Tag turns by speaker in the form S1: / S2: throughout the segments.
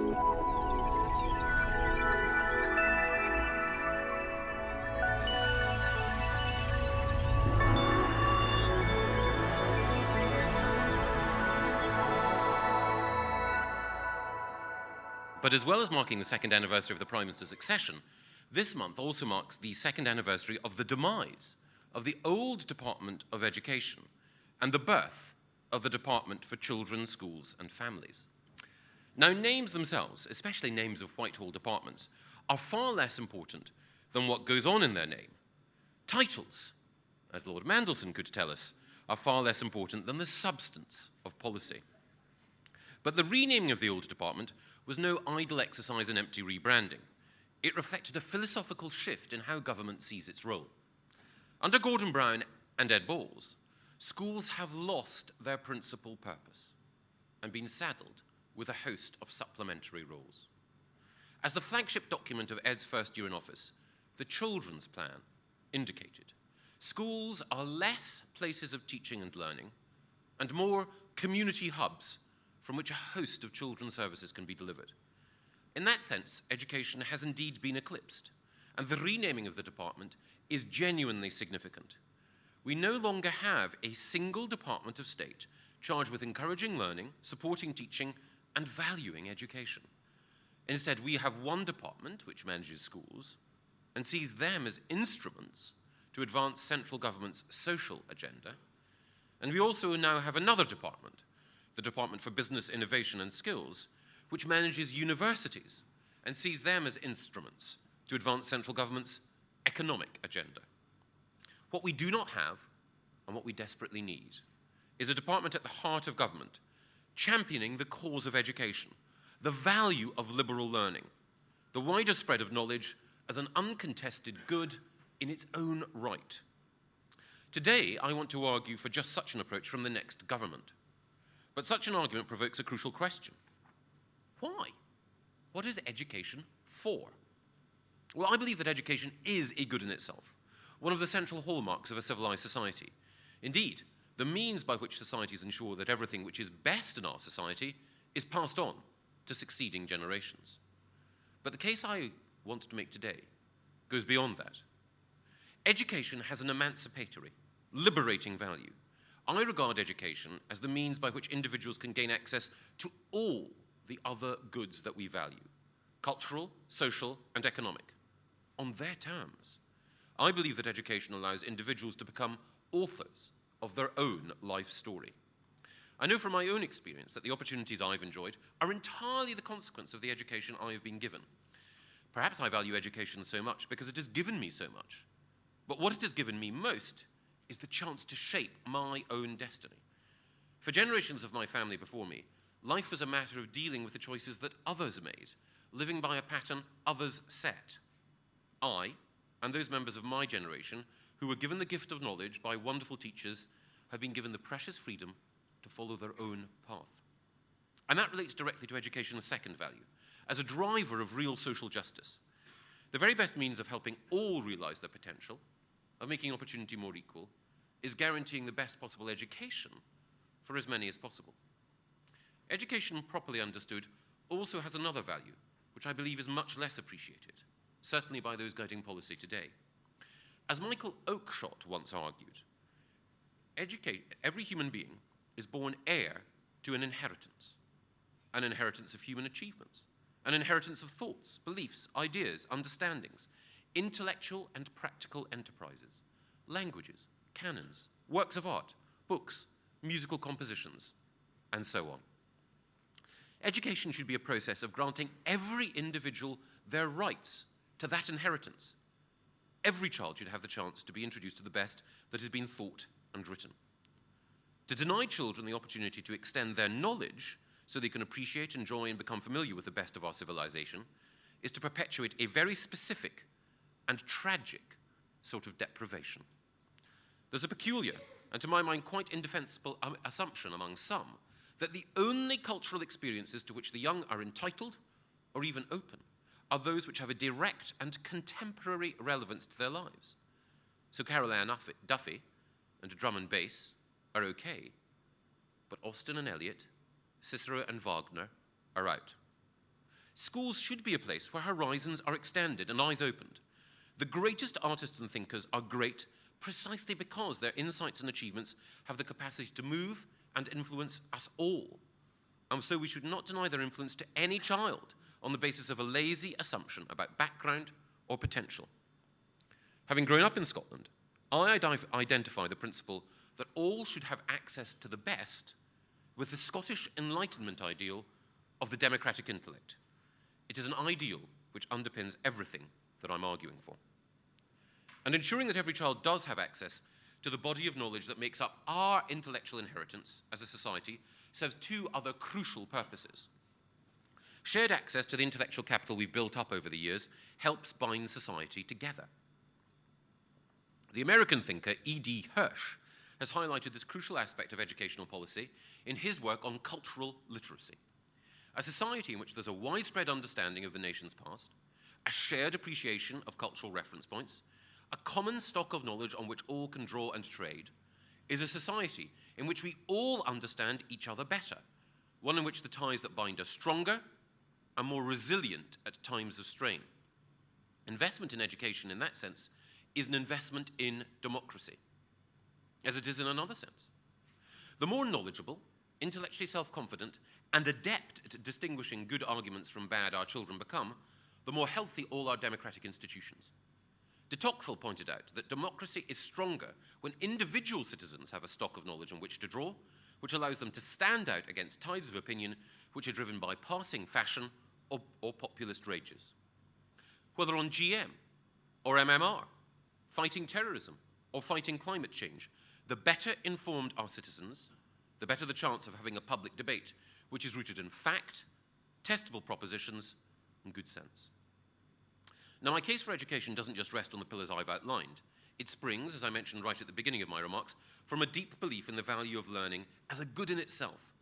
S1: But as well as marking the second anniversary of the Prime Minister's accession, this month also marks the second anniversary of the demise of the old Department of Education and the birth of the Department for Children, Schools and Families. Now, names themselves, especially names of Whitehall departments, are far less important than what goes on in their name. Titles, as Lord Mandelson could tell us, are far less important than the substance of policy. But the renaming of the old department was no idle exercise in empty rebranding. It reflected a philosophical shift in how government sees its role. Under Gordon Brown and Ed Balls, schools have lost their principal purpose and been saddled with a host of supplementary roles. As the flagship document of Ed's first year in office, the Children's Plan indicated, schools are less places of teaching and learning and more community hubs from which a host of children's services can be delivered. In that sense, education has indeed been eclipsed, and the renaming of the department is genuinely significant. We no longer have a single department of state charged with encouraging learning, supporting teaching, and valuing education. Instead, we have one department which manages schools and sees them as instruments to advance central government's social agenda. And we also now have another department, the Department for Business, Innovation and Skills, which manages universities and sees them as instruments to advance central government's economic agenda. What we do not have, and what we desperately need, is a department at the heart of government, championing the cause of education, the value of liberal learning, the wider spread of knowledge as an uncontested good in its own right. Today, I want to argue for just such an approach from the next government. But such an argument provokes a crucial question. Why? What is education for? Well, I believe that education is a good in itself, one of the central hallmarks of a civilized society. Indeed, the means by which societies ensure that everything which is best in our society is passed on to succeeding generations. But the case I want to make today goes beyond that. Education has an emancipatory, liberating value. I regard education as the means by which individuals can gain access to all the other goods that we value, cultural, social, and economic, on their terms. I believe that education allows individuals to become authors of their own life story. I know from my own experience that the opportunities I've enjoyed are entirely the consequence of the education I have been given. Perhaps I value education so much because it has given me so much. But what it has given me most is the chance to shape my own destiny. For generations of my family before me, life was a matter of dealing with the choices that others made, living by a pattern others set. I, and those members of my generation who were given the gift of knowledge by wonderful teachers, have been given the precious freedom to follow their own path. And that relates directly to education's second value, as a driver of real social justice. The very best means of helping all realize their potential, of making opportunity more equal, is guaranteeing the best possible education for as many as possible. Education, properly understood, also has another value, which I believe is much less appreciated, certainly by those guiding policy today. As Michael Oakeshott once argued, every human being is born heir to an inheritance of human achievements, an inheritance of thoughts, beliefs, ideas, understandings, intellectual and practical enterprises, languages, canons, works of art, books, musical compositions, and so on. Education should be a process of granting every individual their rights to that inheritance. Every child should have the chance to be introduced to the best that has been thought and written. To deny children the opportunity to extend their knowledge so they can appreciate, enjoy, and become familiar with the best of our civilization is to perpetuate a very specific and tragic sort of deprivation. There's a peculiar, and to my mind quite indefensible assumption among some, that the only cultural experiences to which the young are entitled, or even open, are those which have a direct and contemporary relevance to their lives. So Carol Ann Duffy and drum and bass are okay, but Austen and Eliot, Cicero and Wagner are out. Schools should be a place where horizons are extended and eyes opened. The greatest artists and thinkers are great precisely because their insights and achievements have the capacity to move and influence us all. And so we should not deny their influence to any child on the basis of a lazy assumption about background or potential. Having grown up in Scotland, I identify the principle that all should have access to the best with the Scottish Enlightenment ideal of the democratic intellect. It is an ideal which underpins everything that I'm arguing for. And ensuring that every child does have access to the body of knowledge that makes up our intellectual inheritance as a society serves two other crucial purposes. Shared access to the intellectual capital we've built up over the years helps bind society together. The American thinker E.D. Hirsch has highlighted this crucial aspect of educational policy in his work on cultural literacy. A society in which there's a widespread understanding of the nation's past, a shared appreciation of cultural reference points, a common stock of knowledge on which all can draw and trade, is a society in which we all understand each other better, one in which the ties that bind are stronger and more resilient at times of strain. Investment in education in that sense is an investment in democracy, as it is in another sense. The more knowledgeable, intellectually self-confident, and adept at distinguishing good arguments from bad our children become, the more healthy all our democratic institutions. De Tocqueville pointed out that democracy is stronger when individual citizens have a stock of knowledge on which to draw, which allows them to stand out against tides of opinion which are driven by passing fashion or populist rages. Whether on GM or MMR, fighting terrorism or fighting climate change, the better informed our citizens, the better the chance of having a public debate which is rooted in fact, testable propositions, and good sense. Now, my case for education doesn't just rest on the pillars I've outlined. It springs, as I mentioned right at the beginning of my remarks, from a deep belief in the value of learning as a good in itself.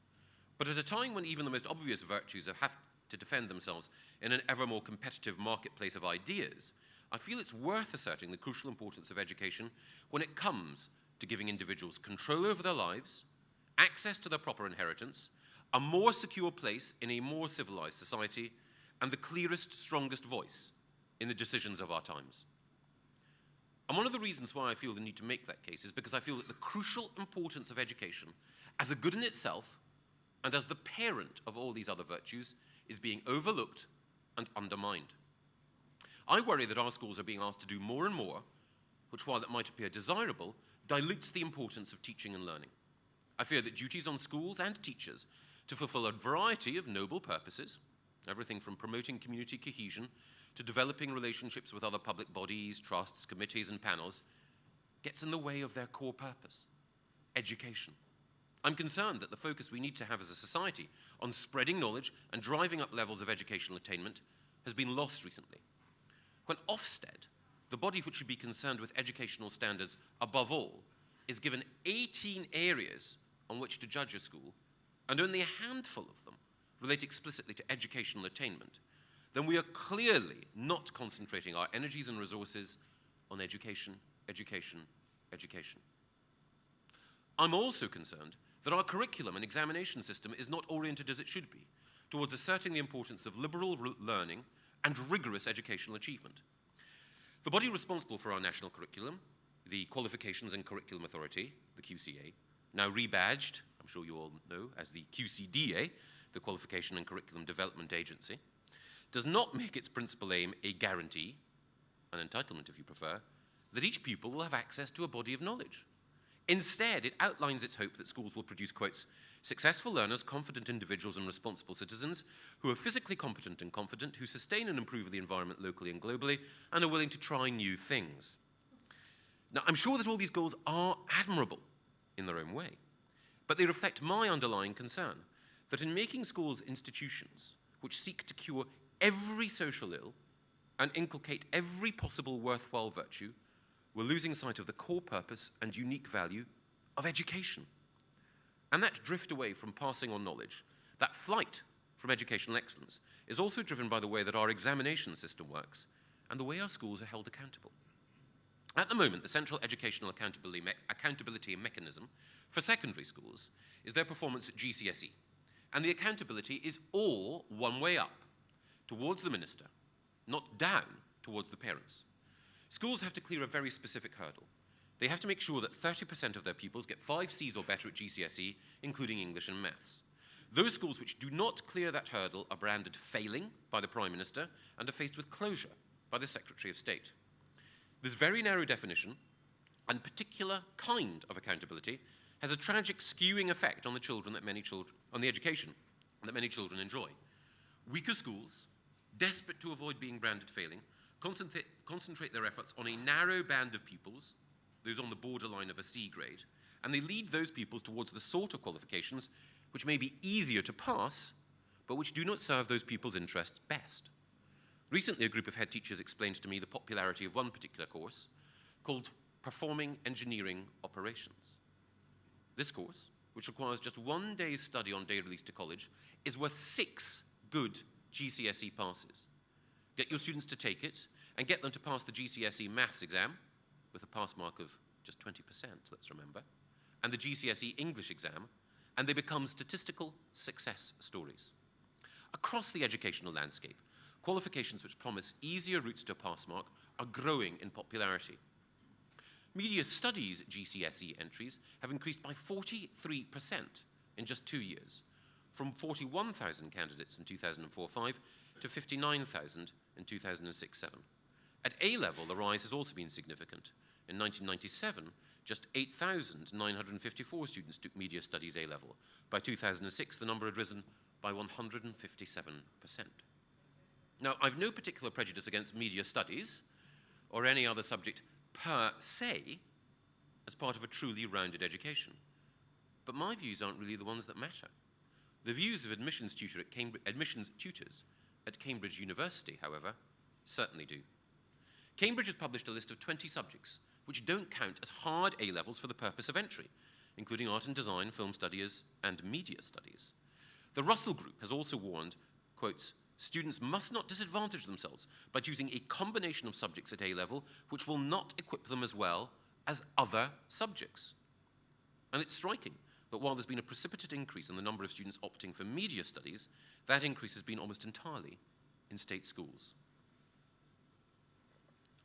S1: But at a time when even the most obvious virtues have to defend themselves in an ever more competitive marketplace of ideas, I feel it's worth asserting the crucial importance of education when it comes to giving individuals control over their lives, access to their proper inheritance, a more secure place in a more civilized society, and the clearest, strongest voice in the decisions of our times. And one of the reasons why I feel the need to make that case is because I feel that the crucial importance of education as a good in itself and as the parent of all these other virtues is being overlooked and undermined. I worry that our schools are being asked to do more and more, which, while it might appear desirable, dilutes the importance of teaching and learning. I fear that duties on schools and teachers to fulfill a variety of noble purposes, everything from promoting community cohesion to developing relationships with other public bodies, trusts, committees, and panels, gets in the way of their core purpose, education. I'm concerned that the focus we need to have as a society on spreading knowledge and driving up levels of educational attainment has been lost recently. When Ofsted, the body which should be concerned with educational standards above all, is given 18 areas on which to judge a school, and only a handful of them relate explicitly to educational attainment, then we are clearly not concentrating our energies and resources on education, education, education. I'm also concerned that our curriculum and examination system is not oriented as it should be towards asserting the importance of liberal learning and rigorous educational achievement. The body responsible for our national curriculum, the Qualifications and Curriculum Authority, the QCA, now rebadged, I'm sure you all know, as the QCDA, the Qualification and Curriculum Development Agency, does not make its principal aim a guarantee, an entitlement if you prefer, that each pupil will have access to a body of knowledge. Instead, it outlines its hope that schools will produce, quotes, successful learners, confident individuals and responsible citizens who are physically competent and confident, who sustain and improve the environment locally and globally, and are willing to try new things. Now, I'm sure that all these goals are admirable in their own way, but they reflect my underlying concern that in making schools institutions which seek to cure every social ill and inculcate every possible worthwhile virtue, we're losing sight of the core purpose and unique value of education. And that drift away from passing on knowledge, that flight from educational excellence, is also driven by the way that our examination system works and the way our schools are held accountable. At the moment, the central educational accountability mechanism for secondary schools is their performance at GCSE, and the accountability is all one way up, towards the minister, not down towards the parents. Schools have to clear a very specific hurdle. They have to make sure that 30% of their pupils get 5 Cs or better at GCSE, including English and maths. Those schools which do not clear that hurdle are branded failing by the Prime Minister and are faced with closure by the Secretary of State. This very narrow definition and particular kind of accountability has a tragic skewing effect on the education that many children enjoy. Weaker schools, desperate to avoid being branded failing, concentrate their efforts on a narrow band of pupils, those on the borderline of a C grade, and they lead those pupils towards the sort of qualifications which may be easier to pass, but which do not serve those pupils' interests best. Recently, a group of head teachers explained to me the popularity of one particular course called Performing Engineering Operations. This course, which requires just 1 day's study on day release to college, is worth 6 good GCSE passes. Get your students to take it and get them to pass the GCSE maths exam with a pass mark of just 20%, let's remember, and the GCSE English exam, and they become statistical success stories. Across the educational landscape, qualifications which promise easier routes to a pass mark are growing in popularity. Media Studies GCSE entries have increased by 43% in just 2 years, from 41,000 candidates in 2004-05 to 59,000 in 2006-07. At A-level, the rise has also been significant. In 1997, just 8,954 students took Media Studies A-level. By 2006, the number had risen by 157%. Now, I've no particular prejudice against Media Studies or any other subject per se as part of a truly rounded education. But my views aren't really the ones that matter. The views of admissions tutors at Cambridge University, however, certainly do. Cambridge has published a list of 20 subjects which don't count as hard A-levels for the purpose of entry, including art and design, film studies, and media studies. The Russell Group has also warned, quotes, students must not disadvantage themselves by choosing a combination of subjects at A-level which will not equip them as well as other subjects. And it's striking that while there's been a precipitate increase in the number of students opting for media studies, that increase has been almost entirely in state schools.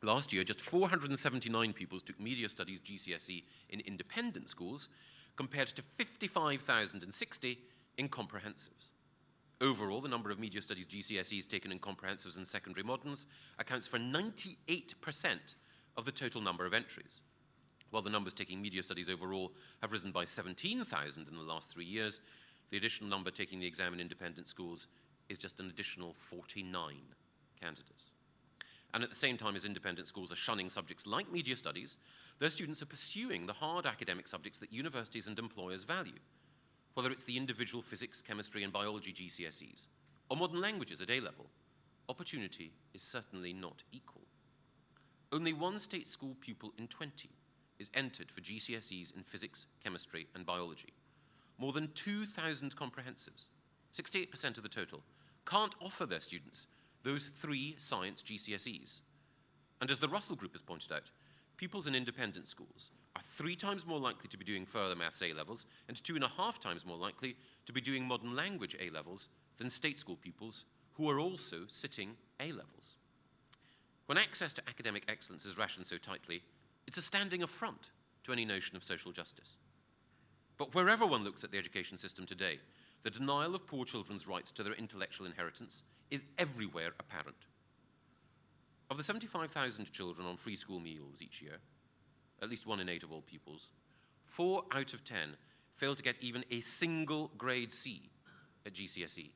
S1: Last year, just 479 pupils took Media Studies GCSE in independent schools, compared to 55,060 in comprehensives. Overall, the number of Media Studies GCSEs taken in comprehensives and secondary moderns accounts for 98% of the total number of entries. While the numbers taking Media Studies overall have risen by 17,000 in the last 3 years, the additional number taking the exam in independent schools is just an additional 49 candidates. And at the same time as independent schools are shunning subjects like Media Studies, their students are pursuing the hard academic subjects that universities and employers value, whether it's the individual physics, chemistry, and biology GCSEs, or modern languages at A-level. Opportunity is certainly not equal. Only one state school pupil in 20 is entered for GCSEs in physics, chemistry, and biology. More than 2,000 comprehensives, 68% of the total, can't offer their students those 3 science GCSEs. And as the Russell Group has pointed out, pupils in independent schools are 3 times more likely to be doing further maths A-levels and 2.5 times more likely to be doing modern language A-levels than state school pupils who are also sitting A-levels. When access to academic excellence is rationed so tightly, it's a standing affront to any notion of social justice. But wherever one looks at the education system today, the denial of poor children's rights to their intellectual inheritance is everywhere apparent. Of the 75,000 children on free school meals each year, at least 1 in 8 of all pupils, 4 out of 10 fail to get even a single grade C at GCSE.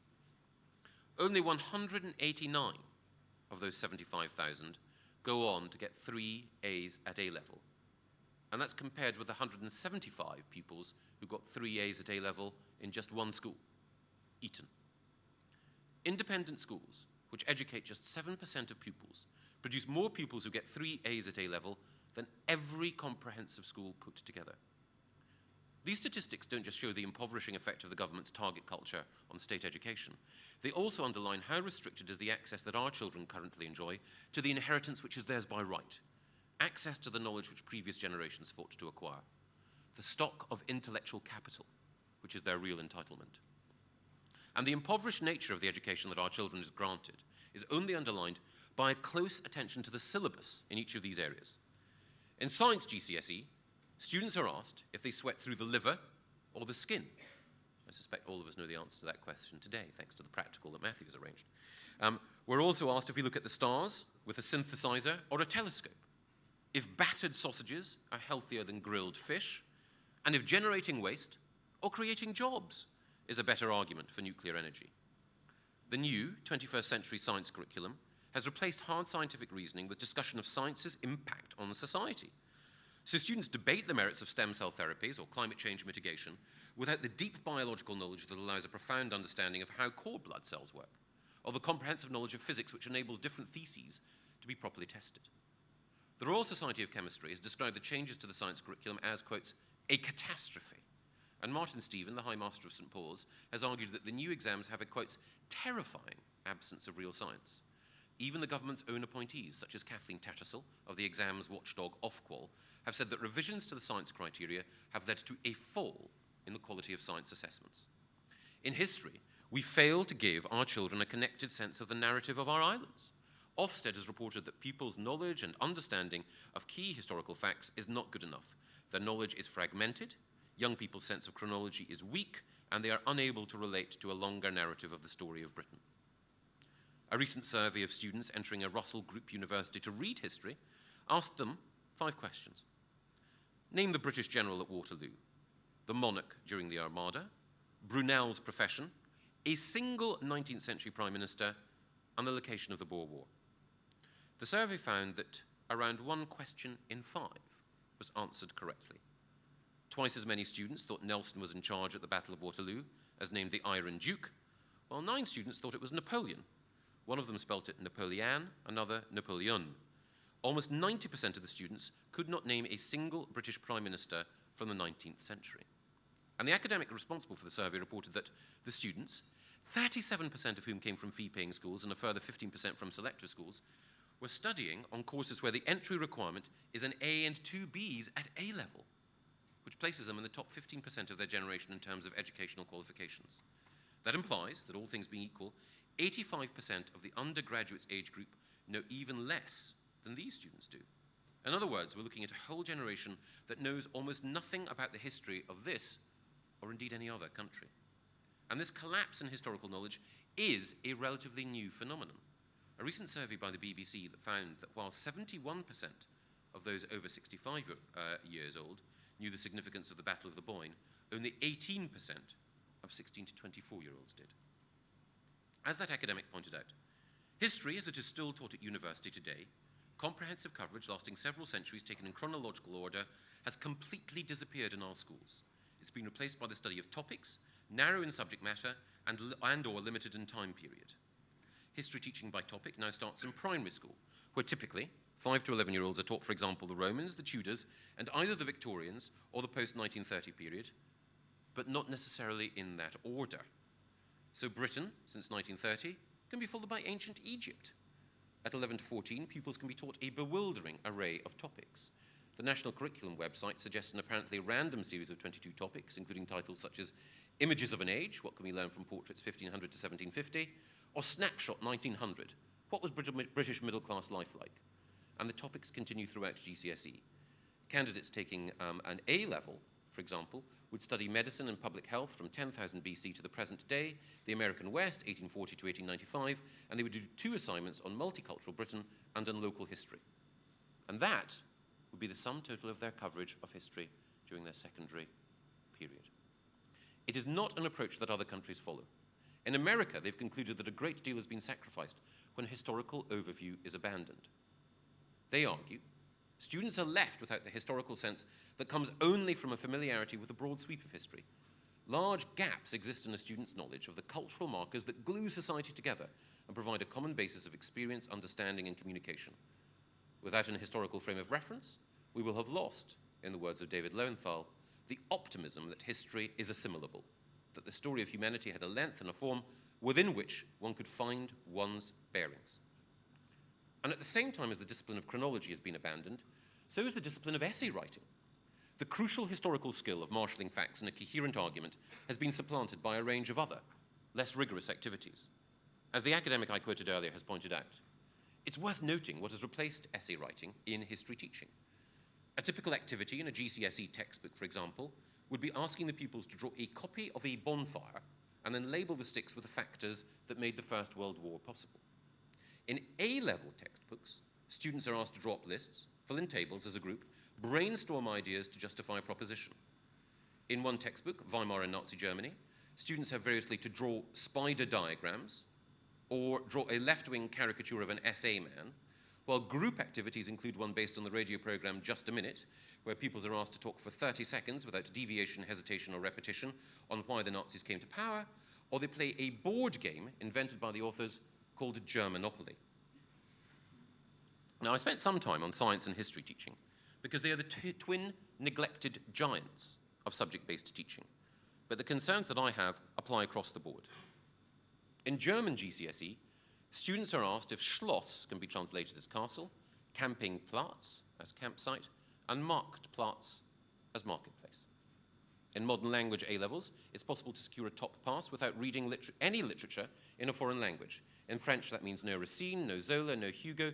S1: Only 189 of those 75,000 go on to get 3 A's at A-level. And that's compared with 175 pupils who got 3 A's at A-level in just 1 school, Eton. Independent schools, which educate just 7% of pupils, produce more pupils who get 3 A's at A-level than every comprehensive school put together. These statistics don't just show the impoverishing effect of the government's target culture on state education. They also underline how restricted is the access that our children currently enjoy to the inheritance which is theirs by right, access to the knowledge which previous generations fought to acquire, the stock of intellectual capital, which is their real entitlement. And the impoverished nature of the education that our children is granted is only underlined by a close attention to the syllabus in each of these areas. In science GCSE, students are asked if they sweat through the liver or the skin. I suspect all of us know the answer to that question today, thanks to the practical that Matthew has arranged. We're also asked if we look at the stars with a synthesizer or a telescope, if battered sausages are healthier than grilled fish, and if generating waste or creating jobs is a better argument for nuclear energy. The new 21st century science curriculum has replaced hard scientific reasoning with discussion of science's impact on society. So students debate the merits of stem cell therapies or climate change mitigation without the deep biological knowledge that allows a profound understanding of how cord blood cells work, or the comprehensive knowledge of physics which enables different theses to be properly tested. The Royal Society of Chemistry has described the changes to the science curriculum as, quotes, a catastrophe. And Martin Stephen, the High Master of St. Paul's, has argued that the new exams have a, quotes, terrifying absence of real science. Even the government's own appointees, such as Kathleen Tattersall of the exams watchdog Ofqual, have said that revisions to the science criteria have led to a fall in the quality of science assessments. In history, we fail to give our children a connected sense of the narrative of our islands. Ofsted has reported that pupils' knowledge and understanding of key historical facts is not good enough. Their knowledge is fragmented, young people's sense of chronology is weak, and they are unable to relate to a longer narrative of the story of Britain. A recent survey of students entering a Russell Group university to read history asked them 5 questions. Name the British general at Waterloo, the monarch during the Armada, Brunel's profession, a single 19th century prime minister, and the location of the Boer War. The survey found that around 1 question in 5 was answered correctly. Twice as many students thought Nelson was in charge at the Battle of Waterloo as named the Iron Duke, while 9 students thought it was Napoleon. One of them spelt it Napoleon, another Napoleon. Almost 90% of the students could not name a single British prime minister from the 19th century. And the academic responsible for the survey reported that the students, 37% of whom came from fee-paying schools and a further 15% from selective schools, were studying on courses where the entry requirement is an A and 2 Bs at A level, which places them in the top 15% of their generation in terms of educational qualifications. That implies that, all things being equal, 85% of the undergraduates age group know even less than these students do. In other words, we're looking at a whole generation that knows almost nothing about the history of this, or indeed any other country. And this collapse in historical knowledge is a relatively new phenomenon. A recent survey by the BBC that found that while 71% of those over 65 years old knew the significance of the Battle of the Boyne, only 18% of 16 to 24-year-olds did. As that academic pointed out, history, as it is still taught at university today, comprehensive coverage lasting several centuries taken in chronological order, has completely disappeared in our schools. It's been replaced by the study of topics, narrow in subject matter and or limited in time period. History teaching by topic now starts in primary school, where typically 5 to 11-year-olds are taught, for example, the Romans, the Tudors, and either the Victorians or the post-1930 period, but not necessarily in that order. So Britain, since 1930, can be followed by ancient Egypt. At 11 to 14, pupils can be taught a bewildering array of topics. The National Curriculum website suggests an apparently random series of 22 topics, including titles such as Images of an Age, what can we learn from portraits 1500 to 1750, or Snapshot 1900, what was British middle-class life like? And the topics continue throughout GCSE. Candidates taking an A level, for example, would study medicine and public health from 10,000 BC to the present day, the American West, 1840 to 1895, and they would do 2 assignments on multicultural Britain and on local history. And that would be the sum total of their coverage of history during their secondary period. It is not an approach that other countries follow. In America, they've concluded that a great deal has been sacrificed when historical overview is abandoned. They argue students are left without the historical sense that comes only from a familiarity with the broad sweep of history. Large gaps exist in a student's knowledge of the cultural markers that glue society together and provide a common basis of experience, understanding, and communication. Without an historical frame of reference, we will have lost, in the words of David Lowenthal, the optimism that history is assimilable, that the story of humanity had a length and a form within which one could find one's bearings. And at the same time as the discipline of chronology has been abandoned, so is the discipline of essay writing. The crucial historical skill of marshalling facts in a coherent argument has been supplanted by a range of other, less rigorous activities. As the academic I quoted earlier has pointed out, it's worth noting what has replaced essay writing in history teaching. A typical activity in a GCSE textbook, for example, would be asking the pupils to draw a copy of a bonfire and then label the sticks with the factors that made the First World War possible. In A-level textbooks, students are asked to draw up lists, fill in tables as a group, brainstorm ideas to justify a proposition. In one textbook, Weimar and Nazi Germany, students have variously to draw spider diagrams or draw a left-wing caricature of an SA man, while group activities include one based on the radio program Just a Minute, where pupils are asked to talk for 30 seconds without deviation, hesitation, or repetition on why the Nazis came to power, or they play a board game invented by the authors called Germanopoly. Now, I spent some time on science and history teaching because they are the twin neglected giants of subject-based teaching. But the concerns that I have apply across the board. In German GCSE, students are asked if Schloss can be translated as castle, Campingplatz as campsite, and Marktplatz as marketplace. In modern language A-levels, it's possible to secure a top pass without reading any literature in a foreign language. In French, that means no Racine, no Zola, no Hugo,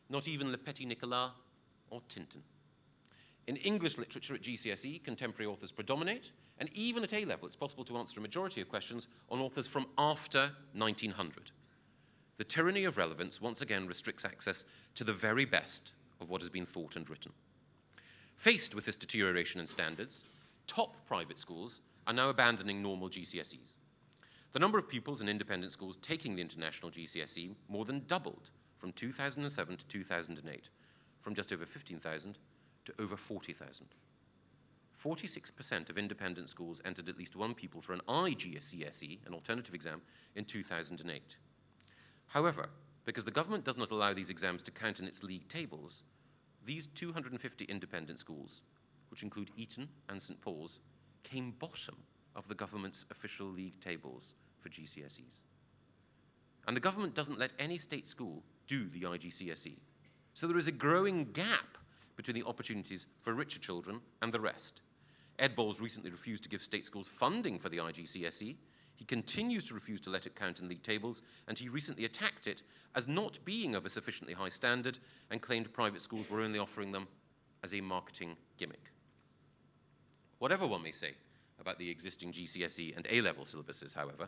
S1: not even Le Petit Nicolas or Tintin. In English literature at GCSE, contemporary authors predominate, and even at A-level, it's possible to answer a majority of questions on authors from after 1900. The tyranny of relevance once again restricts access to the very best of what has been thought and written. Faced with this deterioration in standards, top private schools are now abandoning normal GCSEs. The number of pupils in independent schools taking the international GCSE more than doubled from 2007 to 2008, from just over 15,000 to over 40,000. 46% of independent schools entered at least one pupil for an IGCSE, an alternative exam, in 2008. However, because the government does not allow these exams to count in its league tables, these 250 independent schools, which include Eton and St. Paul's, came bottom of the government's official league tables for GCSEs. And the government doesn't let any state school do the IGCSE. So there is a growing gap between the opportunities for richer children and the rest. Ed Balls recently refused to give state schools funding for the IGCSE. He continues to refuse to let it count in league tables, and he recently attacked it as not being of a sufficiently high standard and claimed private schools were only offering them as a marketing gimmick. Whatever one may say about the existing GCSE and A-level syllabuses, however,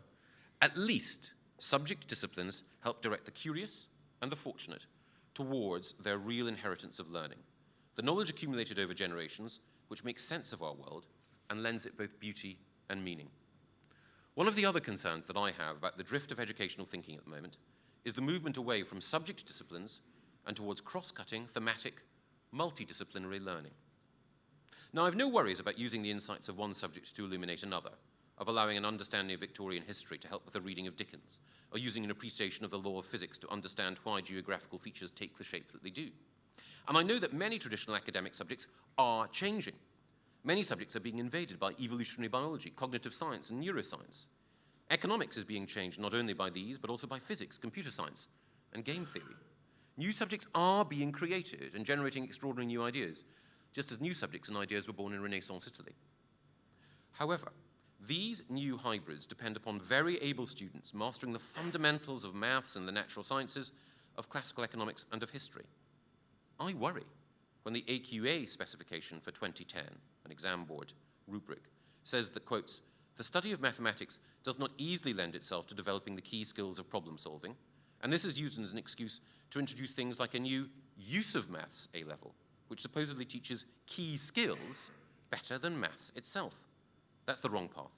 S1: at least subject disciplines help direct the curious and the fortunate towards their real inheritance of learning, the knowledge accumulated over generations which makes sense of our world and lends it both beauty and meaning. One of the other concerns that I have about the drift of educational thinking at the moment is the movement away from subject disciplines and towards cross-cutting, thematic, multidisciplinary learning. Now, I've no worries about using the insights of one subject to illuminate another, of allowing an understanding of Victorian history to help with a reading of Dickens, or using an appreciation of the law of physics to understand why geographical features take the shape that they do. And I know that many traditional academic subjects are changing. Many subjects are being invaded by evolutionary biology, cognitive science, and neuroscience. Economics is being changed not only by these, but also by physics, computer science, and game theory. New subjects are being created and generating extraordinary new ideas, just as new subjects and ideas were born in Renaissance Italy. However, these new hybrids depend upon very able students mastering the fundamentals of maths and the natural sciences, of classical economics, and of history. I worry when the AQA specification for 2010, an exam board rubric, says that, quotes, the study of mathematics does not easily lend itself to developing the key skills of problem solving, and this is used as an excuse to introduce things like a new use of maths A-level, which supposedly teaches key skills better than maths itself. That's the wrong path.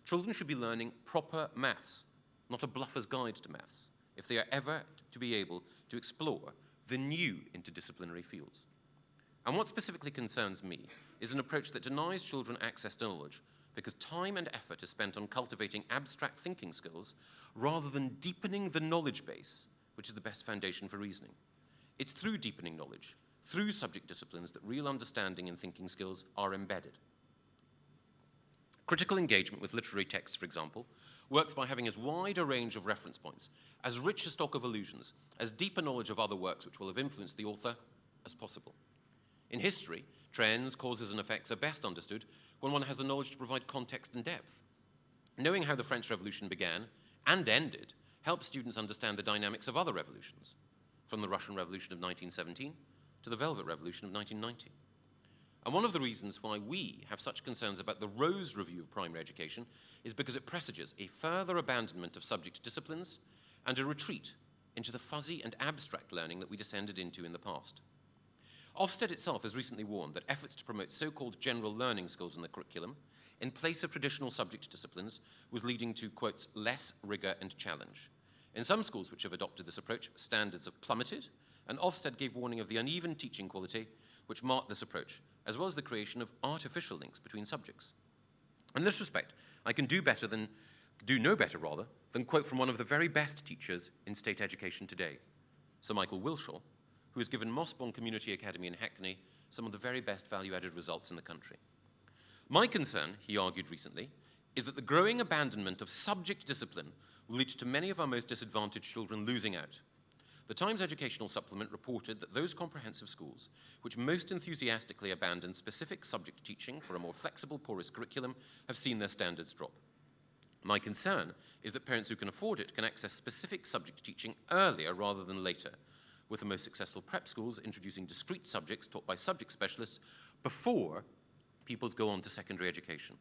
S1: Children should be learning proper maths, not a bluffer's guide to maths, if they are ever to be able to explore the new interdisciplinary fields. And what specifically concerns me is an approach that denies children access to knowledge because time and effort is spent on cultivating abstract thinking skills rather than deepening the knowledge base, which is the best foundation for reasoning. It's through deepening knowledge, through subject disciplines, that real understanding and thinking skills are embedded. Critical engagement with literary texts, for example, works by having as wide a range of reference points, as rich a stock of allusions, as deep a knowledge of other works which will have influenced the author as possible. In history, trends, causes, and effects are best understood when one has the knowledge to provide context and depth. Knowing how the French Revolution began and ended helped students understand the dynamics of other revolutions, from the Russian Revolution of 1917 to the Velvet Revolution of 1990. And one of the reasons why we have such concerns about the Rose Review of primary education is because it presages a further abandonment of subject disciplines and a retreat into the fuzzy and abstract learning that we descended into in the past. Ofsted itself has recently warned that efforts to promote so-called general learning skills in the curriculum in place of traditional subject disciplines was leading to, quotes, less rigor and challenge. In some schools which have adopted this approach, standards have plummeted, and Ofsted gave warning of the uneven teaching quality which marked this approach, as well as the creation of artificial links between subjects. In this respect, I can do no better than quote from one of the very best teachers in state education today, Sir Michael Wilshaw, who has given Mossbourne Community Academy in Hackney some of the very best value-added results in the country. My concern, he argued recently, is that the growing abandonment of subject discipline will lead to many of our most disadvantaged children losing out. The Times Educational Supplement reported that those comprehensive schools which most enthusiastically abandon specific subject teaching for a more flexible, porous curriculum have seen their standards drop. My concern is that parents who can afford it can access specific subject teaching earlier rather than later, with the most successful prep schools introducing discrete subjects taught by subject specialists before pupils go on to secondary education.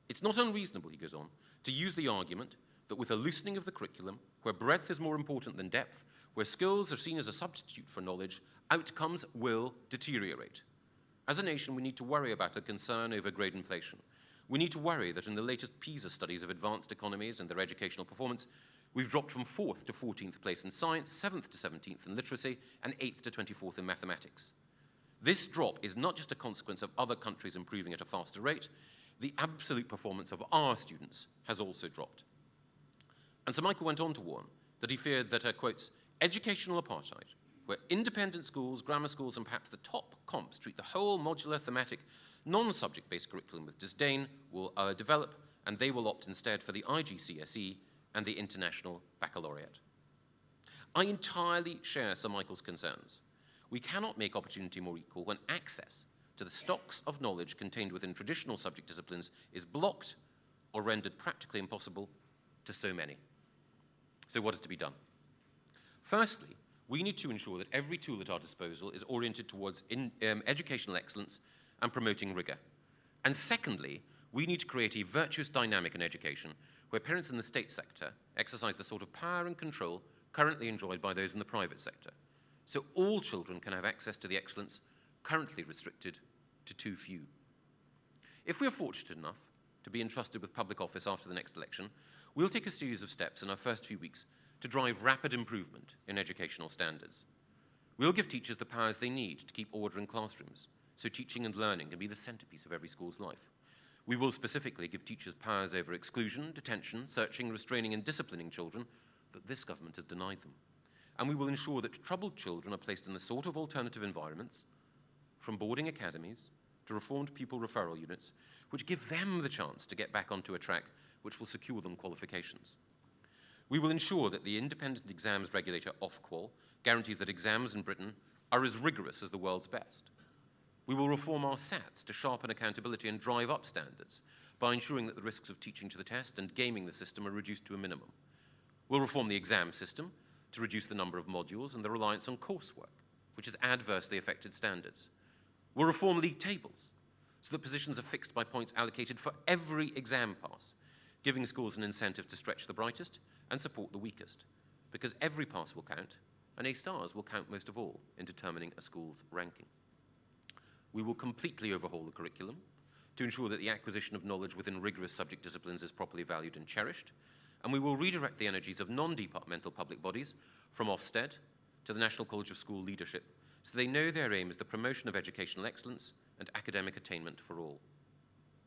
S1: It's not unreasonable, he goes on, to use the argument that with a loosening of the curriculum, where breadth is more important than depth, where skills are seen as a substitute for knowledge, outcomes will deteriorate. As a nation, we need to worry about a concern over grade inflation. We need to worry that in the latest PISA studies of advanced economies and their educational performance, we've dropped from 4th to 14th place in science, 7th to 17th in literacy, and 8th to 24th in mathematics. This drop is not just a consequence of other countries improving at a faster rate, the absolute performance of our students has also dropped. And Sir Michael went on to warn that he feared that, quotes, educational apartheid, where independent schools, grammar schools, and perhaps the top comps treat the whole modular, thematic, non-subject-based curriculum with disdain, will develop, and they will opt instead for the IGCSE and the International Baccalaureate. I entirely share Sir Michael's concerns. We cannot make opportunity more equal when access to the stocks of knowledge contained within traditional subject disciplines is blocked or rendered practically impossible to so many. So what is to be done? Firstly, we need to ensure that every tool at our disposal is oriented towards educational excellence and promoting rigor. And secondly, we need to create a virtuous dynamic in education where parents in the state sector exercise the sort of power and control currently enjoyed by those in the private sector, so all children can have access to the excellence currently restricted to too few. If we are fortunate enough to be entrusted with public office after the next election, we'll take a series of steps in our first few weeks to drive rapid improvement in educational standards. We'll give teachers the powers they need to keep order in classrooms, so teaching and learning can be the centerpiece of every school's life. We will specifically give teachers powers over exclusion, detention, searching, restraining, and disciplining children that this government has denied them. And we will ensure that troubled children are placed in the sort of alternative environments, from boarding academies to reformed pupil referral units, which give them the chance to get back onto a track which will secure them qualifications. We will ensure that the independent exams regulator Ofqual guarantees that exams in Britain are as rigorous as the world's best. We will reform our SATs to sharpen accountability and drive up standards by ensuring that the risks of teaching to the test and gaming the system are reduced to a minimum. We'll reform the exam system to reduce the number of modules and the reliance on coursework, which has adversely affected standards. We'll reform league tables so that positions are fixed by points allocated for every exam pass, giving schools an incentive to stretch the brightest and support the weakest, because every pass will count, and A stars will count most of all in determining a school's ranking. We will completely overhaul the curriculum to ensure that the acquisition of knowledge within rigorous subject disciplines is properly valued and cherished, and we will redirect the energies of non-departmental public bodies from Ofsted to the National College of School Leadership so they know their aim is the promotion of educational excellence and academic attainment for all.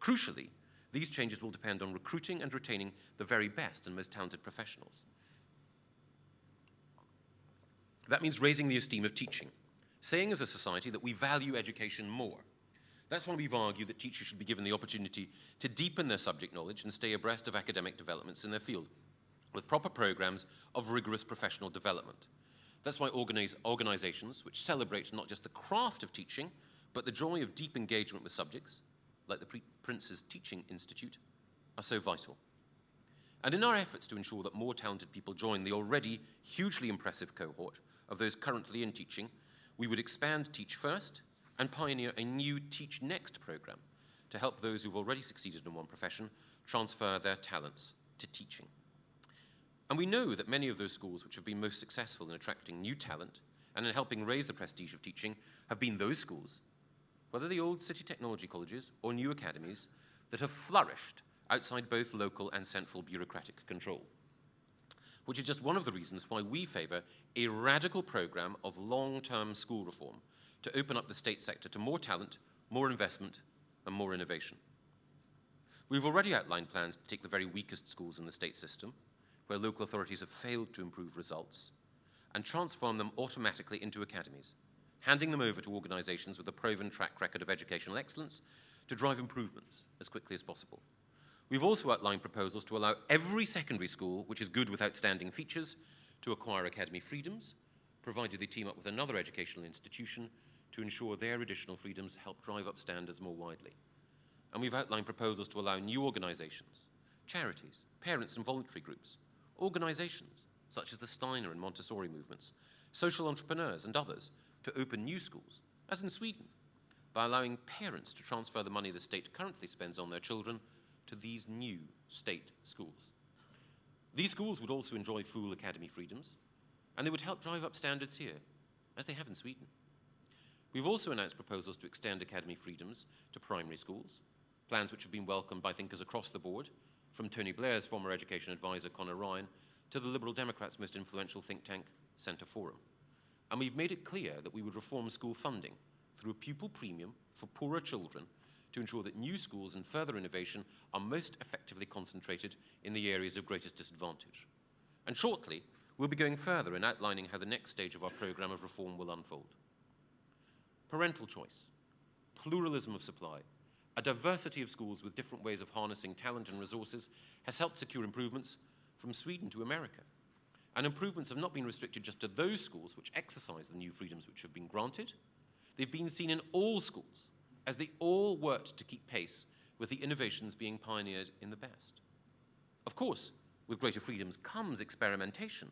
S1: Crucially, these changes will depend on recruiting and retaining the very best and most talented professionals. That means raising the esteem of teaching, saying as a society that we value education more. That's why we've argued that teachers should be given the opportunity to deepen their subject knowledge and stay abreast of academic developments in their field, with proper programs of rigorous professional development. That's why organizations which celebrate not just the craft of teaching, but the joy of deep engagement with subjects, like the Prince's Teaching Institute, are so vital. And in our efforts to ensure that more talented people join the already hugely impressive cohort of those currently in teaching, we would expand Teach First and pioneer a new Teach Next program to help those who've already succeeded in one profession transfer their talents to teaching. And we know that many of those schools which have been most successful in attracting new talent and in helping raise the prestige of teaching have been those schools, whether the old city technology colleges or new academies, that have flourished outside both local and central bureaucratic control, which is just one of the reasons why we favour a radical programme of long-term school reform to open up the state sector to more talent, more investment, and more innovation. We've already outlined plans to take the very weakest schools in the state system, where local authorities have failed to improve results, and transform them automatically into academies, handing them over to organisations with a proven track record of educational excellence to drive improvements as quickly as possible. We've also outlined proposals to allow every secondary school, which is good with outstanding features, to acquire academy freedoms, provided they team up with another educational institution to ensure their additional freedoms help drive up standards more widely. And we've outlined proposals to allow new organisations, charities, parents and voluntary groups, organisations such as the Steiner and Montessori movements, social entrepreneurs and others to open new schools, as in Sweden, by allowing parents to transfer the money the state currently spends on their children to these new state schools. These schools would also enjoy full academy freedoms, and they would help drive up standards here, as they have in Sweden. We've also announced proposals to extend academy freedoms to primary schools, plans which have been welcomed by thinkers across the board, from Tony Blair's former education advisor, Conor Ryan, to the Liberal Democrats' most influential think tank, Centre Forum. And we've made it clear that we would reform school funding through a pupil premium for poorer children to ensure that new schools and further innovation are most effectively concentrated in the areas of greatest disadvantage. And shortly, we'll be going further in outlining how the next stage of our programme of reform will unfold. Parental choice, pluralism of supply, a diversity of schools with different ways of harnessing talent and resources has helped secure improvements from Sweden to America. And improvements have not been restricted just to those schools which exercise the new freedoms which have been granted. They've been seen in all schools, as they all worked to keep pace with the innovations being pioneered in the best. Of course, with greater freedoms comes experimentation,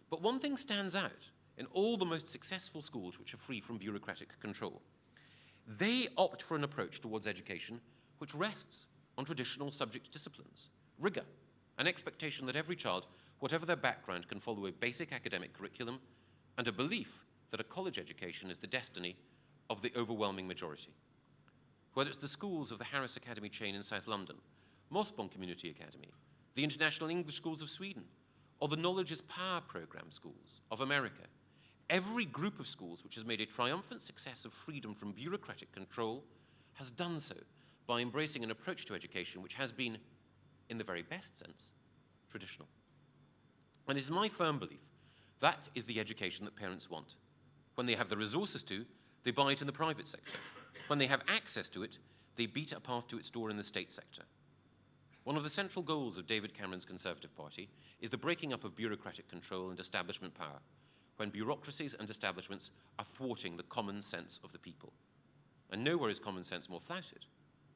S1: but one thing stands out in all the most successful schools which are free from bureaucratic control. They opt for an approach towards education which rests on traditional subject disciplines, rigor, an expectation that every child, whatever their background, can follow a basic academic curriculum, and a belief that a college education is the destiny of the overwhelming majority. Whether it's the schools of the Harris Academy chain in South London, Mossbaum Community Academy, the International English Schools of Sweden, or the Knowledge is Power program schools of America, every group of schools which has made a triumphant success of freedom from bureaucratic control has done so by embracing an approach to education which has been, in the very best sense, traditional. And it is my firm belief that is the education that parents want. When they have the resources to, they buy it in the private sector. When they have access to it, they beat a path to its door in the state sector. One of the central goals of David Cameron's Conservative Party is the breaking up of bureaucratic control and establishment power, when bureaucracies and establishments are thwarting the common sense of the people. And nowhere is common sense more flouted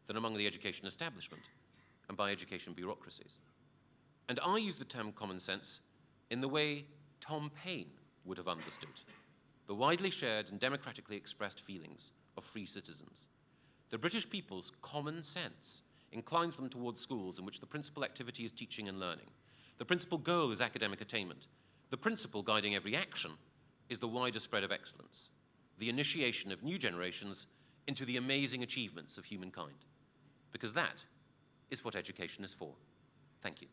S1: than among the education establishment and by education bureaucracies. And I use the term common sense in the way Tom Paine would have understood the widely shared and democratically expressed feelings of free citizens. The British people's common sense inclines them towards schools in which the principal activity is teaching and learning. The principal goal is academic attainment. The principle guiding every action is the wider spread of excellence, the initiation of new generations into the amazing achievements of humankind. Because that is what education is for. Thank you.